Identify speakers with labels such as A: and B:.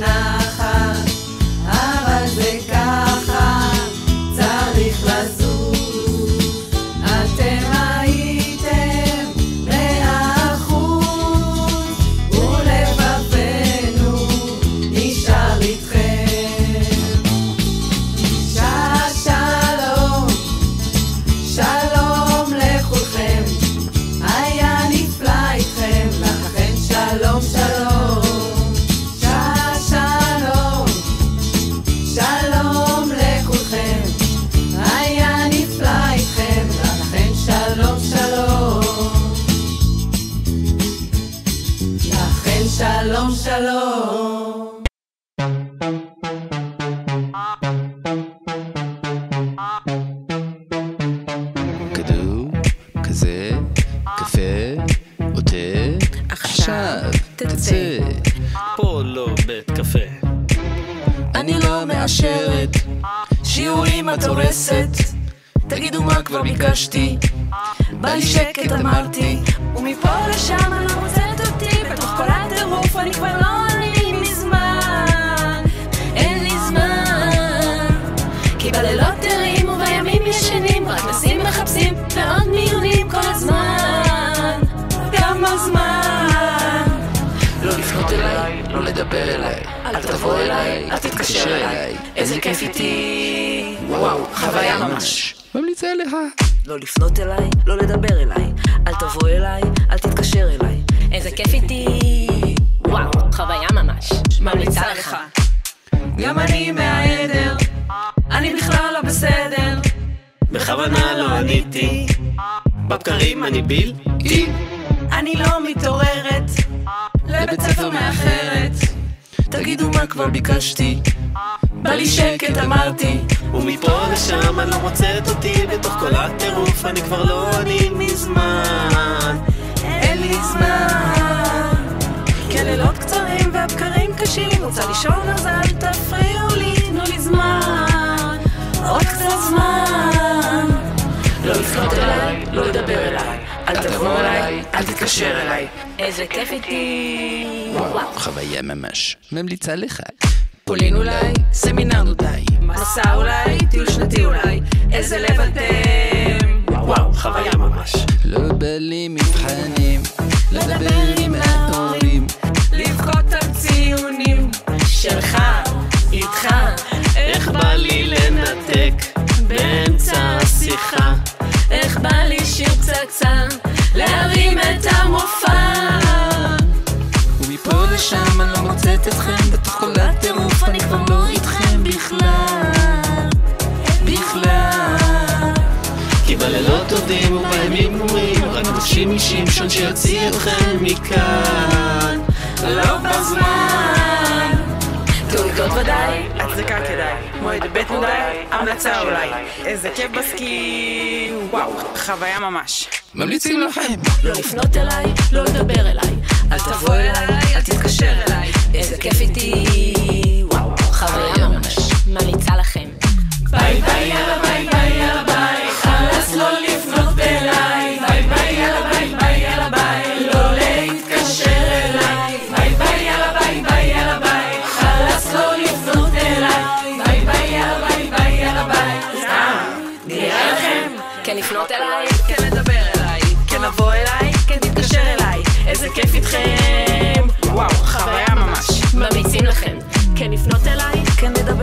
A: בנחת, אבל זה ככה, צריך לזוז. אתם הייתם 100%, ולבבנו נשאר איתכם. שלום, שלום לכולכם, היה נפלא איתכם, לכן שלום שלום. שלום, שלום לכולכם, היה נפלא איתכם, לכן שלום שלום. לכן שלום שלום.
B: כדור, כזה, קפה, או תה, עכשיו תצא.
C: פה לא בית קפה.
D: אני לא מאשרת שיעורים את הורסת. תגידו מה כבר ביקשתי, בא לי שקט אמרתי, ומפה לשם אני לא מוצאת אותי, בתוך כל הטירוף אני כבר לא אני מזמן, אין לי זמן, כי בלילות תרים ובימים ישנים, רק נסים מחפשים ועוד מיונים כל הזמן. כמה זמן לא לפנות אליי, לא לדבר אליי, אל תבוא אליי, אל תתקשר אליי, איזה כיף איתי, וואו, חוויה ממש.
B: ממליצה לך.
D: לא לפנות אליי, לא לדבר אליי, אל תבוא אליי, אל תתקשר אליי, איזה כיף איתי, וואו, חוויה ממש. ממליצה לך. גם אני מהעדר, אני בכלל לא בסדר,
C: בכוונה לא עניתי, בבקרים אני בלתי,
D: אני לא מתעוררת, לבית ספר מאחרת. תגידו מה כבר ביקשתי, בא לי שקט אמרתי,
C: ומפה לשם אני לא מוצאת אותי, בתוך כל הטירוף אני כבר לא אני מזמן,
D: אין לי זמן, כי הלילות קצרים והבקרים קשים, רוצה לישון אז אל תפריעו לי, תנו לי זמן, עוד קצת זמן. לא לפנות אליי, לא לדבר אליי, אל תבוא אליי, אל תתקשר אליי, איזה כיף איתי,
B: וואו, חוויה ממש. ממליצה לך.
D: פולין אולי, סמינר אולי, מסע אולי, טיול שנתי אולי, איזה לב אתם,
C: וואו, חוויה ממש.
B: לא בא לי מבחנים, לדבר עם ההורים,
D: לבכות על ציונים שלך, איתך,
C: איך בא לי לנתק באמצע השיחה,
D: איך בא לי שיר פצצה להרים את המופע,
B: ומפה לשם אני לא מוצאת אתכם, בתוך כל הטירוף אני כבר לא איתכם בכלל,
D: בכלל,
C: כי בלילות עובדים ובימים גמורים, רק מבקשים משמשון שיוציא אתכם מכאן,
D: לא בזמן. תעודות ודאי, הצדקה כדאי, מועד בית מודאי, המלצה אולי, איזה כיף בסקי, וואו, חוויה ממש.
B: ממליצים לכם.
D: לא לפנות אליי, לא לדבר אליי, אל תבוא אליי, אל תתקשר אליי, איזה כיף איתי, וואו, חוויה ממש. ממליצה לכם. ביי ביי יאללה ביי ביי יאללה ביי, חלאס לא לפנות אליי, ביי ביי יאללה ביי ביי יאללה ביי, לא להתקשר אליי, ביי ביי יאללה ביי ביי יאללה ביי, חלאס לא לפנות אליי, ביי ביי יאללה ביי ביי יאללה ביי, סתם, נראה לכם? כן לפנות אליי, כן לדבר אליי, כן לבוא אליי, כן תתקשר אליי, איזה כיף איתכם, וואו, חוויה ממש. ממליצים לכם, כן לפנות אליי, כן לדבר